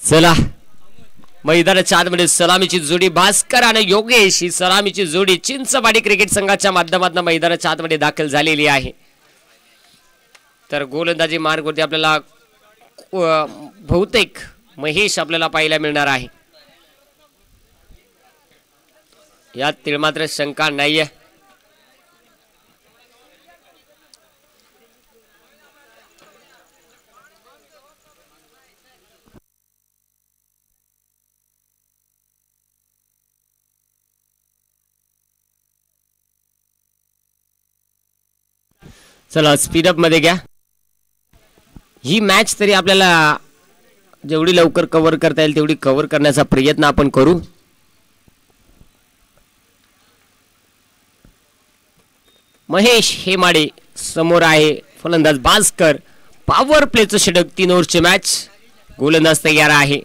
चला मैदानाच्या आतमध्ये सलामीची जोडी भास्कर आणि योगेश, ही सलामीची जोडी चिंचवाडी क्रिकेट संघाच्या माध्यमातून मैदानाच्या आतमध्ये दाखल झालेली आहे. तर गोलंदाजी मार्गवरती आपल्याला बहुतेक महेश आपल्याला पाहायला मिळणार आहे, यात तिळमात्र शंका नाहीये. चला स्पीडअप मध्ये घ्या. ही मॅच तरी आपल्याला जेवढी लवकर कव्हर करता येईल तेवढी कव्हर करण्याचा प्रयत्न आपण करू. महेश हेमाडे समोर आहे, फलंदाज भास्कर. पॉवर प्लेचं षटक, 3 ओव्हरची मॅच. गोलंदाज तयार आहे.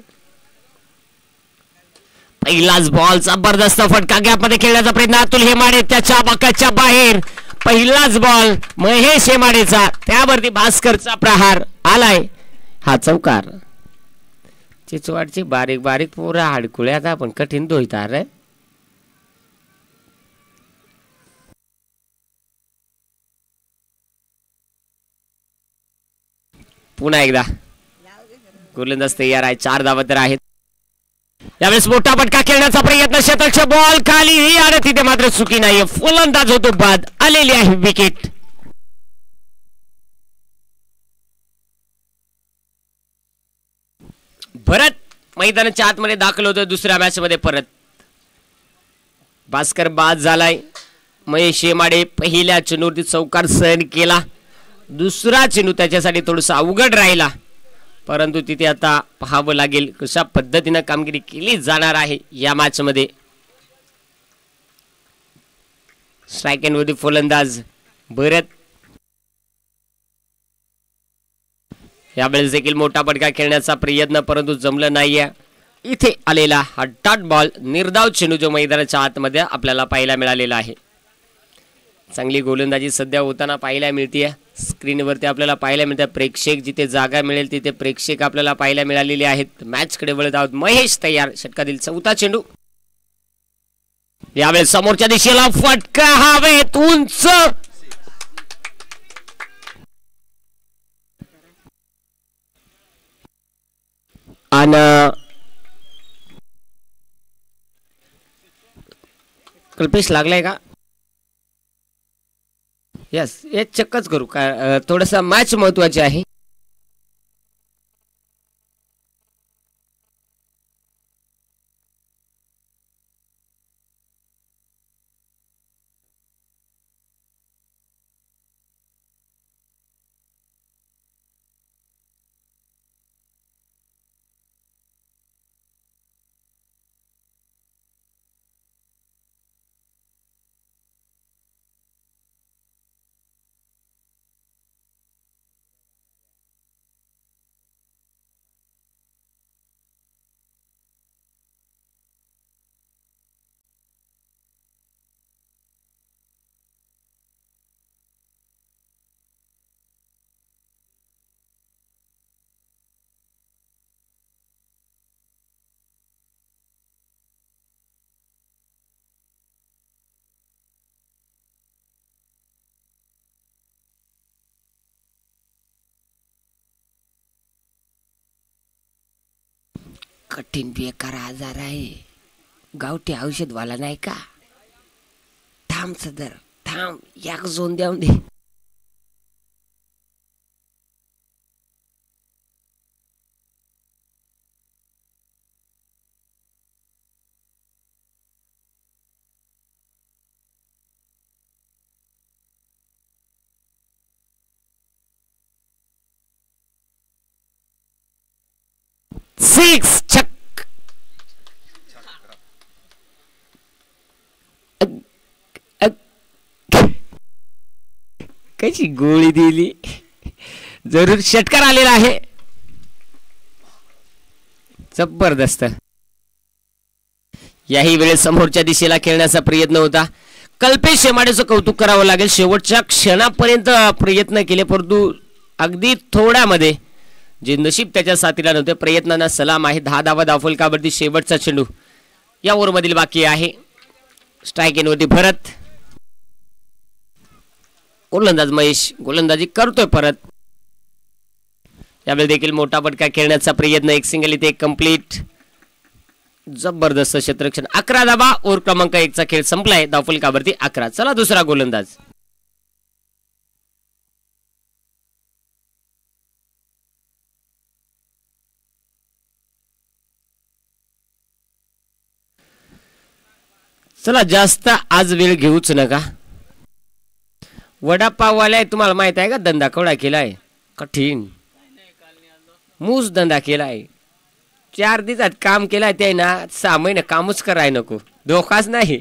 पहिलाच बॉल, जबरदस्त फटका गॅपमध्ये खेळण्याचा प्रयत्न. अतुल हेमाडे त्याच्या बाकाच्या बाहेर. पहिलाच बॉल महेश हेमाडेचा, त्यावरती भास्करचा प्रहार आलाय. हा चौकार. चिचवाडची बारीक बारीक पोरं हाडकुळ्यात आपण कठीण धुईतार रे. पुन्हा एकदा गोलंदाज तयार आहे. 4 धावा तर आहेत. यावेळेस मोठा फटका खेळण्याचा प्रयत्न. शतकचा बॉल खाली आणि तिथे मात्र चुकी नाहीये. फलंदाज होतो बाद. आलेली आहे विकेट. भरत मैदानाच्या आतमध्ये दाखल होतो दुसऱ्या मॅच मध्ये. परत भास्कर बाद झालाय. महेश हेमाडे पहिल्या चेंडूवरती चौकार सहन केला. दुसरा चेंडू त्याच्यासाठी थोडासा अवघड राहिला, परंतु तिथे आता पाहावं लागेल कशा पद्धतीने कामगिरी केली जाणार आहे या मॅच मध्ये. स्ट्राइक एंड वरती फलंदाज भरत. यावेळेस देखील मोठा फटका खेळण्याचा प्रयत्न, परंतु जमलं नाहीये. इथे आलेला हा डॉट बॉल, निर्धाव चेंडू जो मैदानाच्या आतमध्ये आपल्याला पाहायला मिळालेला आहे. चांगली गोलंदाजी सध्या होताना पाहायला मिळते. स्क्रीनवरती आपल्याला पाहायला मिळतात प्रेक्षक. जिथे जागा मिळेल तिथे प्रेक्षक आपल्याला पाहायला मिळालेले आहेत. मॅच कडे वळत आहोत. महेश तयार. षटकातील 4था चेंडू. यावेळेस समोरच्या दिशेला फटका हवेत उंच. आणि कल्पेश लागलाय का? यस, हे चक्कच करू का? थोडासा मॅच महत्वाची आहे. कठीण बेकार आजार आहे. गावठी औषधवाला नाही का? थांब सदर, थांब. एक झोन देऊन दे. सिक्स. कशी गोळी दिली. जरूर षटकार आलेला आहे. जबरदस्त. याही वेळेस समोरच्या दिशेला खेळण्याचा प्रयत्न होता. कल्पेश हेमाडेचं कौतुक करावं लागेल. शेवटच्या क्षणापर्यंत प्रयत्न केले, परंतु अगदी थोड्यामध्ये जे नशीब त्याच्या साथीला नव्हते. प्रयत्नांना सलाम आहे. 10 धावा धावफलकावरती शेवटचा चेंडू या ओव्हरमधील बाकी आहे. स्ट्राईक एनवरती भरत, गोलंदाज महेश गोलंदाजी करतोय परत. यावेळी देखील मोठा फटका खेळण्याचा प्रयत्न, एक सिंगल इथे कंप्लीट. जबरदस्त क्षेत्ररक्षण. 11 धावा. ओव्हर क्रमांक 1 चा खेळ संपलाय. धावफलकावरती 11. चला दुसरा गोलंदाज. चला जास्त आज वेळ घेऊच नका. वडापाववाला तुम्हाला माहित आहे का धंदा केवढा केलाय? कठीण मूस धंदा केलाय. 4 दिवसात काम केलाय ते ना. 6 महिने कामच कराय नको. धोकाच नाही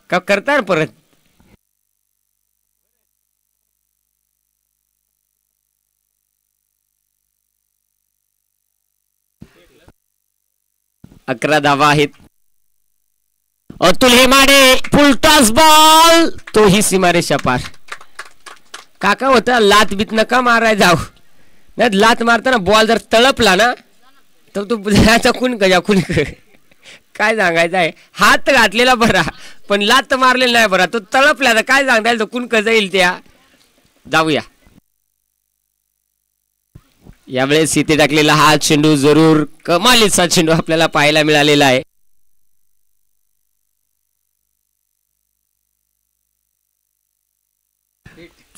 का करता परत. अकरा धावा आहेत. अतुल हेमाडे फुल टॉस बॉल, तोही सीमारेषा पार. काका होता लात बीत नका माराय जाऊ. नाही लात मारताना बॉल जर तळपला ना तर तू कुण काय सांगायचं आहे. हात घातलेला बरा पण लात मारलेला नाही बरा. तो तळपला तर काय सांगता येईल. तो कुण जाईल त्या. जाऊया. यावेळेस इथे टाकलेला हा चेंडू जरूर कमालीचा चेंडू आपल्याला पाहायला मिळालेला आहे.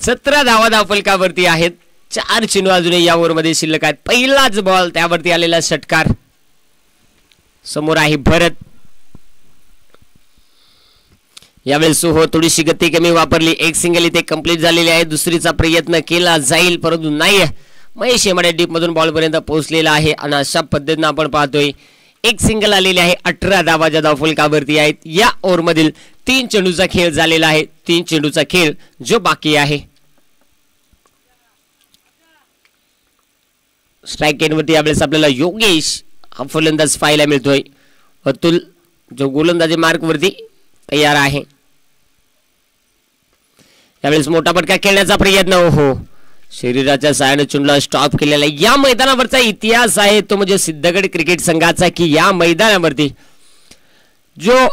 सतरा धावा धावफलकावरती आहेत. 4 चेंडू अजूनही या ओव्हरमध्ये शिल्लक आहेत. पहिलाच बॉल त्यावरती आलेला षटकार. समोर आहे भरत. यावेळेस सोहो थोडीशी गती कमी वापरली. एक सिंगल इथे कंप्लीट झालेली आहे. दुसरीचा प्रयत्न केला जाईल परंतु नाही. महेश हेमाडे डीप मधून बॉल पर्यंत पोहोचलेला आहे आणि अशा पद्धतीने आपण पाहतोय एक सिंगल आलेली आहे. 18 धावा ज्या धावफलकावरती आहेत. या ओव्हरमधील 3 चेंडूचा खेळ झालेला आहे. 3 चेंडूचा खेळ जो बाकी आहे. स्ट्राईक एंडवरती यावेळेस आपल्याला योगेश हा फलंदाज पाहायला मिळतोय. अतुल जो गोलंदाजी मार्कवरती तयार आहे. यावेळेस मोठा फटका खेळण्याचा प्रयत्न. हो शरीराच्या साहाय्याने चेंडूला स्टॉप केलेला आहे. या मैदानावरचा इतिहास आहे तो म्हणजे सिद्धगड क्रिकेट संघाचा की या मैदानावरती जो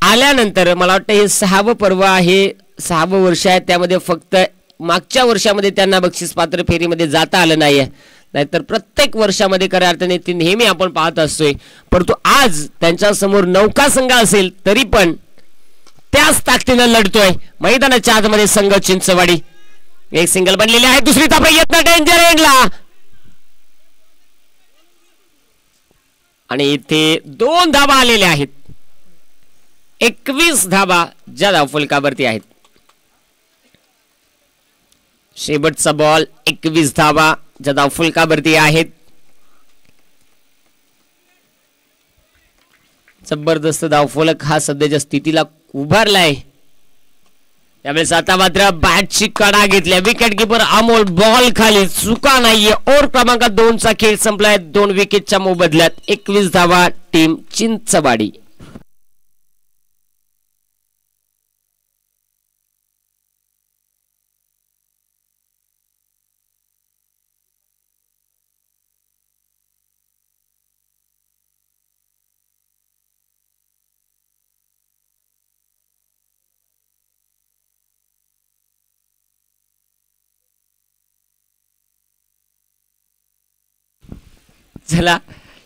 आल्यानंतर मला वाटतं हे 6वं पर्व आहे. 6वं वर्ष आहे. त्यामध्ये फक्त मागच्या वर्षामध्ये त्यांना बक्षीस पात्र फेरीमध्ये जाता आलं नाही. नाहीतर प्रत्येक वर्षामध्ये खऱ्या अर्थाने ती नेहमी आपण पाहत असतोय. परंतु आज त्यांच्या समोर नौका संघ असेल तरी पण त्याच ताकदीने लढतोय. मैदानाच्या आतमध्ये संघ चिंचवाडी. एक सिंगल बनलेली आहे. दुसरीचा प्रयत्न डेंजर एंडला आणि इथे 2 धावा आलेल्या आहेत. 21 धावा ज्या धावफलकावरती आहेत. शेवटचा बॉल 21 धावा ज्या धावफलकावरती आहेत. जबरदस्त धावफलक हा सध्याच्या स्थितीला उभारलाय. यावेळेस आता मात्र बॅटची कडा घेतल्या. विकेट किपर अमोल बॉल खाली चुका नाहीये. ओव्हर क्रमांक 2 चा खेळ संपलाय. 2 विकेटच्या मोबदल्यात 21 धावा टीम चिंचवाडी. चला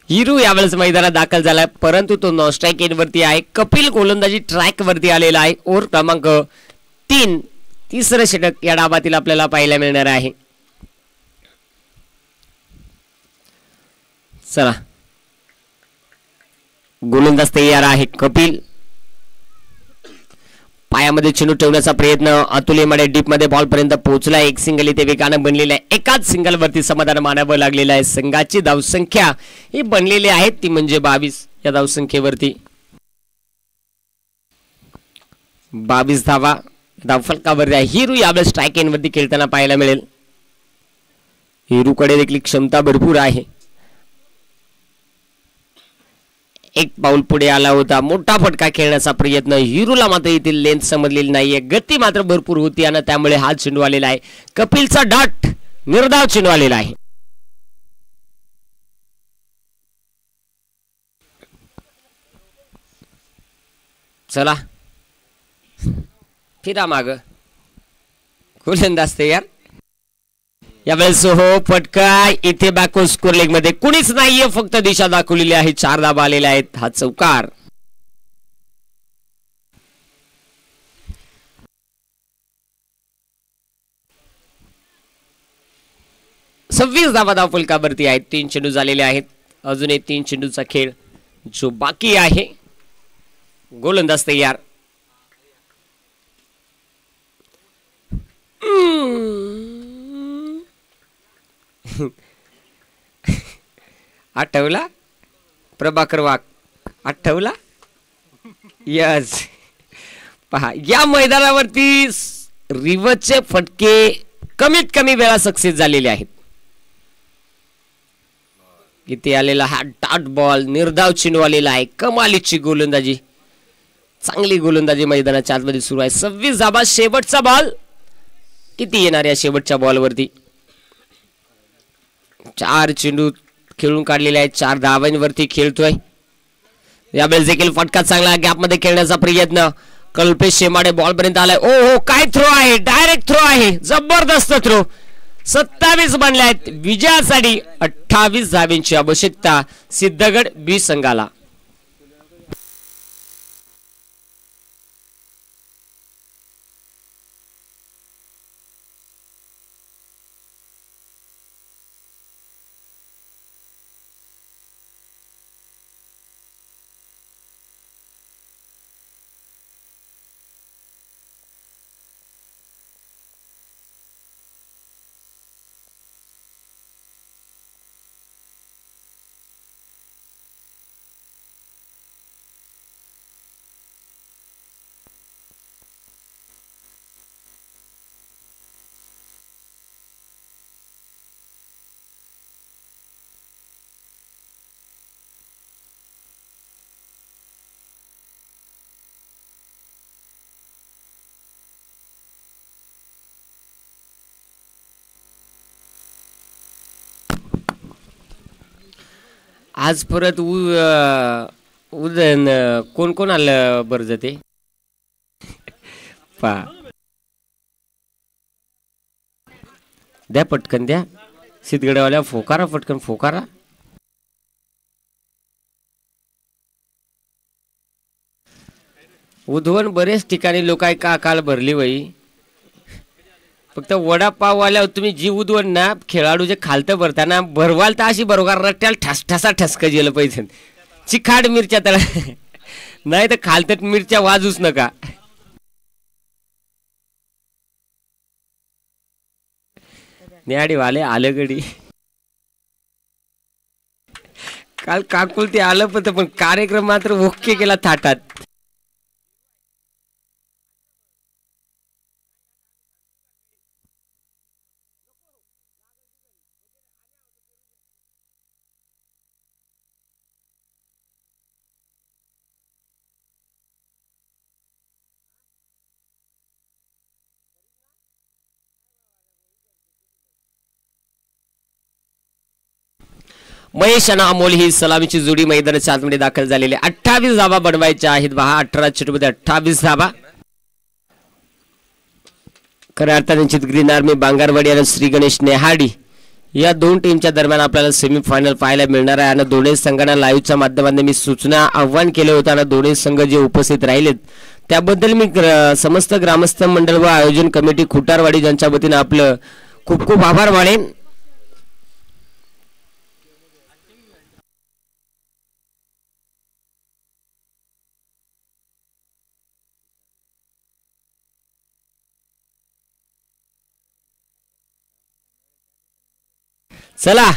हिरू यावेळेस मैदानात दाखल झालाय परंतु तो नॉन स्ट्राईक एंडवरती आहे. कपिल गोलंदाजी ट्रॅक वरती आलेला आहे. ओव्हर क्रमांक 3 तिसरं षटक या डावातील आपल्याला पाहायला मिळणार आहे. चला गोलंदाज तयार आहे. कपिल पायामध्ये चेंडू ठेवण्याचा प्रयत्न. अतुल हेमाडे डीप मध्ये बॉल पर्यंत पोहोचला. एक सिंगल इथे वेगानं बनलेला आहे. एकाच सिंगल वरती समाधान मानावं लागलेलं आहे. संघाची धावसंख्या ही बनलेली आहे ती म्हणजे 22. या धावसंख्येवरती 22 धावा धावफलकावर आहे. हिरू यावेळेस स्ट्राईक एंडवरती खेळताना पाहायला मिळेल. हिरूकडे देखील क्षमता भरपूर आहे. एक पाऊल पुढे आला होता. मोठा फटका खेळण्याचा प्रयत्न. हिरूला मात्र येथील लेंथ समजलेली नाहीये. गती मात्र भरपूर होती आणि त्यामुळे हा चेंडू आलेला आहे. कपिलचा डाट निर्धाव चेंडू आलेला आहे. चला फिरा माग, गोलंदाज तयार. यावेळेस हो फटका इथे बॅकवर्ड स्कोर लेग मध्ये कुणीच नाहीये, फक्त दिशा दाखवलेली आहे. 4 धाबा आलेल्या आहेत. हा चौकार. 26 धावा धावफलकावरती आहेत. 3 चेंडू झालेले आहेत. अजून एक 3 चेंडूचा खेळ जो बाकी आहे. गोलंदाज तयार. आठवला प्रभाकर वाघ, आठवला. यस, पहा या मैदानावरती रिव्हर्सचे फटके कमीत कमी वेळा सक्सेस झालेले आहेत. इथे आलेला हा डॉट बॉल निर्धाव चेंडू आलेला आहे. कमालीची गोलंदाजी, चांगली गोलंदाजी मैदानाच्या आतमध्ये सुरू आहे. 26 धाबा, शेवटचा बॉल. किती येणार या शेवटच्या बॉलवरती? 4 चेंडू खेळून काढलेले आहेत. 4 धावांवरती खेळतोय. यावेळेस देखील फटका चांगला गॅपमध्ये खेळण्याचा प्रयत्न. कल्पेश शेमाडे बॉल पर्यंत आलाय. ओ हो, काय थ्रो आहे, डायरेक्ट थ्रो आहे, जबरदस्त थ्रो. 27 बनले आहेत. विजयासाठी 28 धावांची आवश्यकता सिद्धगड बी संघाला. आज परत उदयन कोण कोण आलं बरं जाते पा द्या पटकन द्या. सिद्धगडवाल्या फोकारा, पटकन फोकारा. उधवन बरेच ठिकाणी लोक आहे का काल भरली बाई. फक्त वडापाववाल्या तुम्ही जी उदवन ना खेळाडू जे खालतं भरताना भरवाल तर अशी बरोबर रट्ट्याला ठसठसा ठसका गेलं पाहिजे. चिखाड मिरच्या त्याला नाही तर खालतं मिरच्या वाजूच नका. न्याडी वाले आलं गडी. काल काकुल ते आलं पण कार्यक्रम मात्र ओके केला थाटात. महेश आणि अमोल ही सलामीची जोडी मैदानाच्या आतमध्ये दाखल झालेली. 28 धावा बनवायच्या आहेत. 18 चेंडूमध्ये 28 धावा. खऱ्या अर्थाने ग्रीन आर्मी बांगारवाडी आणि श्री गणेश नेहाडी या दोन टीमच्या दरम्यान आपल्याला सेमीफायनल पाहायला मिळणार आहे. आणि दोन्ही संघांना लाईव्हच्या माध्यमातून मी सूचना आव्हान केले होते आणि दोन्ही संघ जे उपस्थित राहिलेत त्याबद्दल मी समस्त ग्रामस्थ मंडळ व आयोजन कमिटी खुटारवाडी ज्यांच्या वतीने आपलं खूप खूप आभार मानेन. चला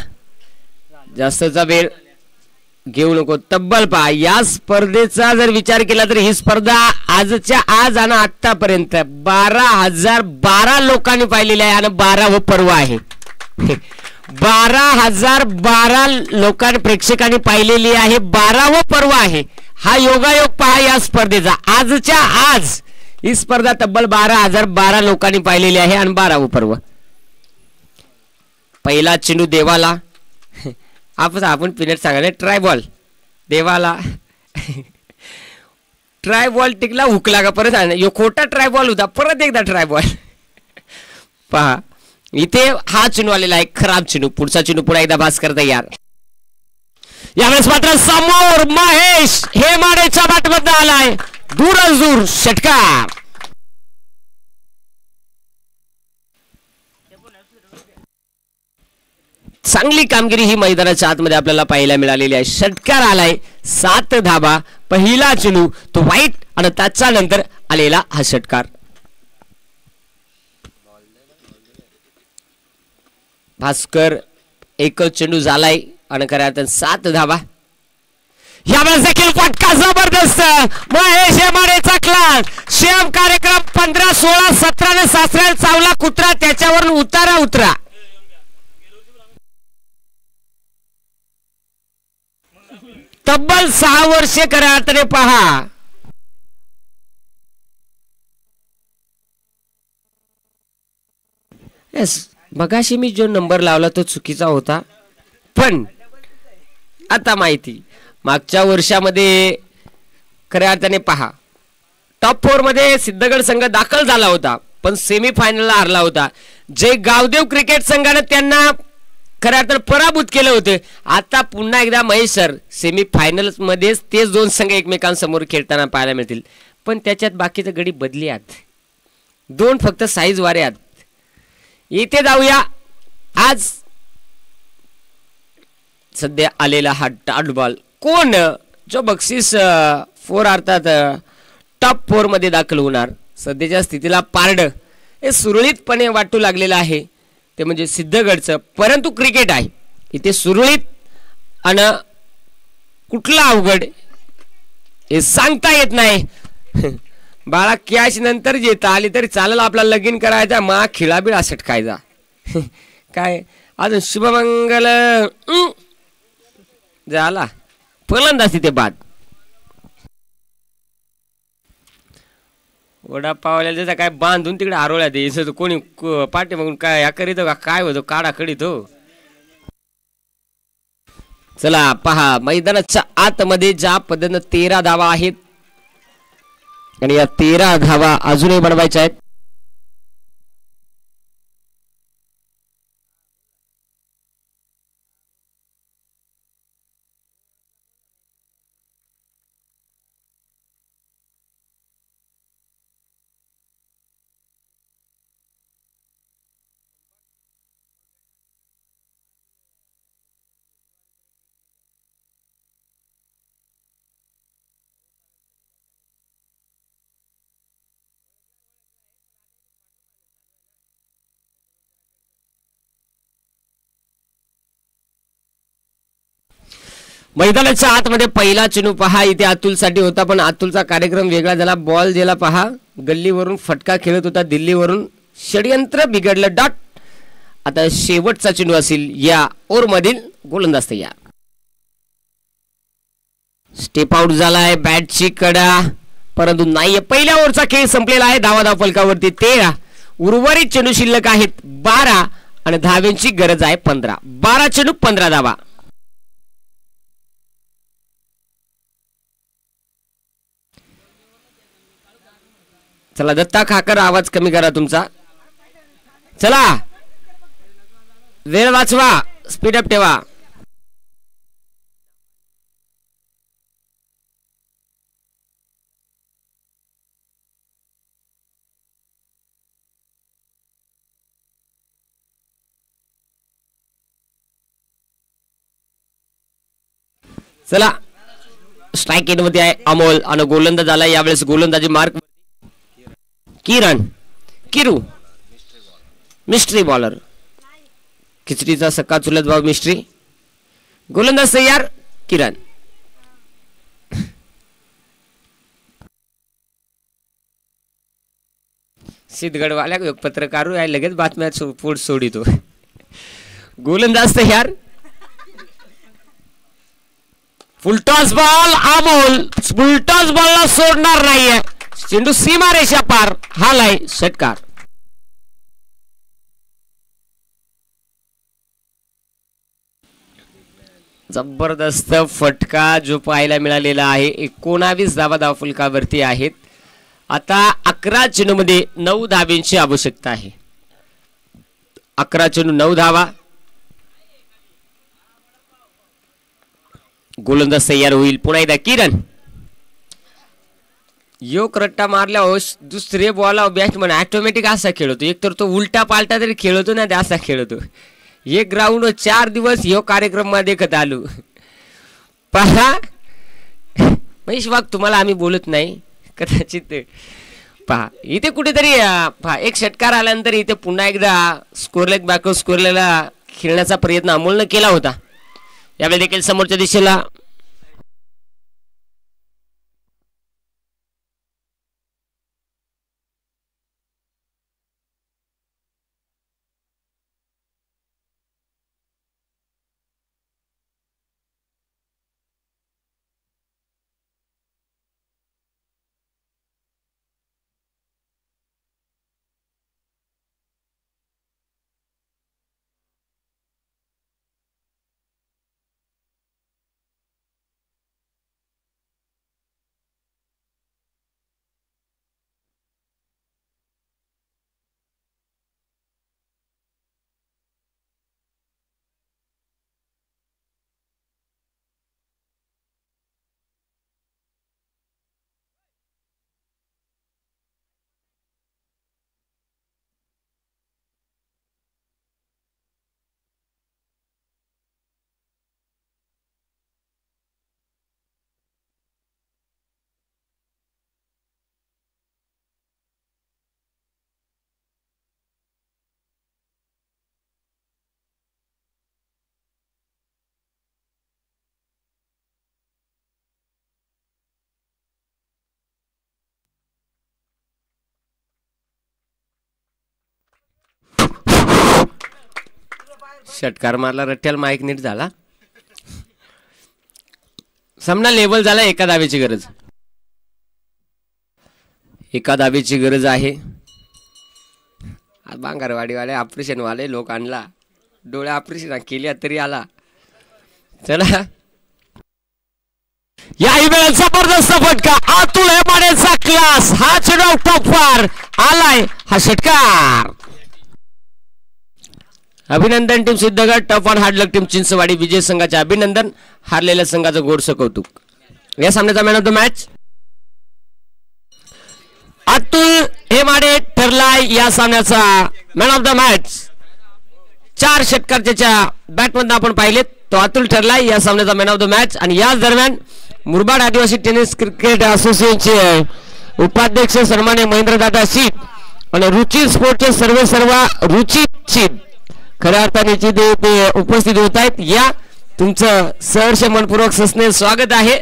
जास्तचा वेळ घेऊ नको. तब्बल पहा या स्पर्धेचा जर विचार केला तर ही स्पर्धा आजच्या आज आणि आतापर्यंत 12,012 लोकांनी पाहिलेली आहे आणि 12व पर्व आहे. 12,012 लोकांनी प्रेक्षकांनी पाहिलेली आहे. 12व पर्व आहे. हा योगायोग पहा या स्पर्धेचा. आजच्या आज ही स्पर्धा तब्बल 12,012 लोकांनी पाहिलेली आहे आणि 12व पर्व. पहिला चेंडू देवाला. आपण पिनट सांगायला ट्राय बॉल देवाला. ट्राय बॉल टिकला हुकला का परत यो खोटा ट्राय बॉल होता परत एकदा ट्राय बॉल पहा इथे हा चेंडू आलेला आहे खराब चेंडू पुढचा चेंडू पुन्हा एकदा पास करता यार यावेळेस मात्र समोर महेश हे माडेच्या बॅटमधून आलाय दूरच दूर षटकार चांगली कामगिरी ही मैदानाच्या आतमध्ये आपल्याला पाहायला मिळालेली आहे षटकार आलाय 7 धाबा पहिला चेंडू तो वाईट आणि त्याच्या नंतर आलेला हा षटकार भास्कर एकच चेंडू झालाय आणि खऱ्या 7 धाबा यावेळेस देखील फटका जबरदस्त महेश हेमाडेचा क्लास शेम कार्यक्रम 15 16 17 ने सासऱ्याला चावला कुत्रा त्याच्यावरून उतरा तब्बल 6 वर्षे खऱ्या अर्थाने पहा मगाशी मी जो नंबर लावला तो चुकीचा होता पण आता माहिती मागच्या वर्षामध्ये खऱ्या अर्थाने पहा टॉप 4 मध्ये सिद्धगड संघ दाखल झाला होता पण सेमी फायनलला हरला होता जे गावदेव क्रिकेट संघाने त्यांना खऱ्या अर्थाने पराभूत केले होते आता पुन्हा एकदा महेश सर सेमी फायनल मध्येच तेच दोन संघ एकमेकांसमोर खेळताना पाहायला मिळतील पण त्याच्यात बाकीचे गडी बदली आहेत दोन फक्त साईज वारे आहेत इथे जाऊया आज सध्या आलेला हा डॉट बॉल कोण जो बक्षीस 4 अर्थात टॉप 4 मध्ये दाखल होणार सध्याच्या स्थितीला पारड हे सुरळीतपणे वाटू लागलेलं आहे ते म्हणजे सिद्धगडचं परंतु क्रिकेट आहे इथे सुरळीत आणि कुठला अवघड हे सांगता येत नाही बाळा कॅश नंतर येता आली तरी चालेल आपला लगीन करायचा मा खिळाबिळा सटकायचा काय अजून शुभमंगल झाला फलंदाज तिथे बाद वडापावल्या त्याचा काय बांधून तिकडे आरोळ्यात यायचं कोणी पाठी मागून काय या करीत का काय होतो काढा करीत हो चला पहा मैदानाच्या आतमध्ये ज्या पद्धतीने 13 धावा आहेत आणि या 13 धावा अजूनही बनवायच्या आहेत मैदानाच्या आतमध्ये पहिला चेंडू पहा इथे अतुलसाठी होता पण अतुलचा कार्यक्रम वेगळा झाला बॉल गेला पहा गल्लीवरून फटका खेळत होता दिल्लीवरून षडयंत्र बिघडलं डॉट आता शेवटचा चेंडू असेल या ओव्हर मधील गोलंदाज तयार स्टेप आउट झालाय बॅटची कडा परंतु नाही पहिल्या ओव्हरचा खेळ संपलेला आहे धाव फलकावरती 13 उर्वरित चेंडू शिल्लक आहेत 12 आणि धाव्यांची गरज आहे 15 12 चेंडू 15 धावा चला दत्ता खाकर आवाज कमी करा तुमचा चला वेळ वाचवा स्पीड अप ठेवा चला स्ट्राइक एंड मध्ये आहे अमोल आणि गोलंदाज आला यावेळेस गोलंदाजी मार्क किरू मिस्ट्री बॉलर खिचडीचा सक्का चुलत भाऊ मिस्ट्री गोलंदाज तयार किरण सिद्धगडवाल्या एक पत्रकार आहे लगेच बातम्या पोट सोडितो गोलंदाज तयार फुलटॉस बॉल अमोल फुलटॉस बॉलला सोडणार नाहीये चेंडू सीमा रेषा पार हालाय षटकार जबरदस्त फटका जो पाहायला मिळालेला आहे. 19 धावा धावफलकावरती आहेत. आता 11 चेंडूमध्ये 9 धावांची आवश्यकता आहे. 11 चेंडू 9 धावा. गोलंदाज तयार होईल. पुन्हा एकदा किरण योग रट्टा मारल्या दुसरे बॉल बॅट्समन ऑटोमॅटिक असा खेळतो. एक तर तो उलटा पालटा तरी खेळतो ना, असा खेळतो. एक ग्राउंड 4 दिवस ह्यो कार्यक्रम मध्ये देखत आलो. पहा महेश वाघ, तुम्हाला आम्ही बोलत नाही कदाचित. पहा इथे कुठेतरी पहा एक षटकार आल्यानंतर इथे पुन्हा एकदा स्कोरलेग बॅक स्कोरलेला खेळण्याचा प्रयत्न अमोलनं केला होता. यावेळी देखील समोरच्या दिशेला षटकार मारला. रट्ट्याला माईक नीट झाला. सामना लेवल झाला. एका धावेची गरज. एका धावेची गरज आहे. बांगारवाडीवाले ऑपरेशन वाले लोक आणला. डोळे ऑपरेशन केली तरी आला. चला या वेळेला जबरदस्त फटका. अतुल हेमाडेचा क्लास. हा चेंडू टॉप वर आलाय. हा षटकार. अभिनंदन team Siddhagad. Tough on hard luck team Chinchwadi. विजय संघाचे अभिनंदन. हारलेल्या संघाचं गोडसं कौतुक. या सामन्याचा man of the match Atul Hemade ठरलाय या सामन्याचा मॅन ऑफ द मॅच. 4 षटकार त्याच्या बॅटमधून आपण पाहिलेत. तो अतुल ठरलाय या सामन्याचा मॅन ऑफ द मॅच. आणि याच दरम्यान मुरबाड आदिवासी टेनिस क्रिकेट असोसिएशनचे उपाध्यक्ष सन्मान्य महेंद्रदादा शीत आणि रुची स्पोर्टचे सर्व रुची खऱ्या अर्थाने उपस्थित होत आहेत. या तुमचं सहर्ष मनपूर्वक सस्ने स्वागत आहे.